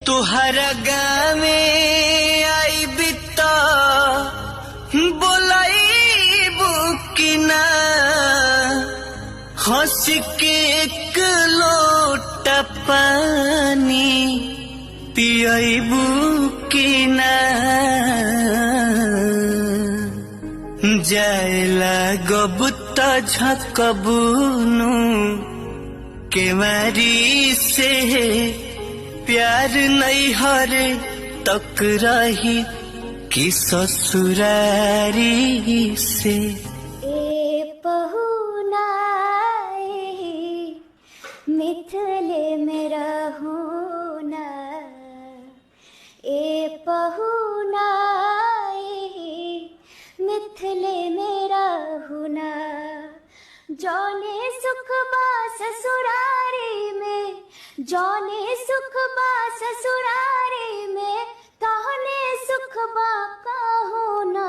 तुहरा गावे आई बिता बोलाई बुकिना हंस के एक लोटा पानी पियाई बुकिना जायला गबुता झकबुनु केवारी से प्यार नहीं हरे तक रही कि ससुरारी से। ए पहुना मिथले में रहूना, ए पहुना मिथले में रहूना, जौने सुख बा ससुरारी में, जौने सुख बा ससुरारी में, तहने सुख बा कहूना।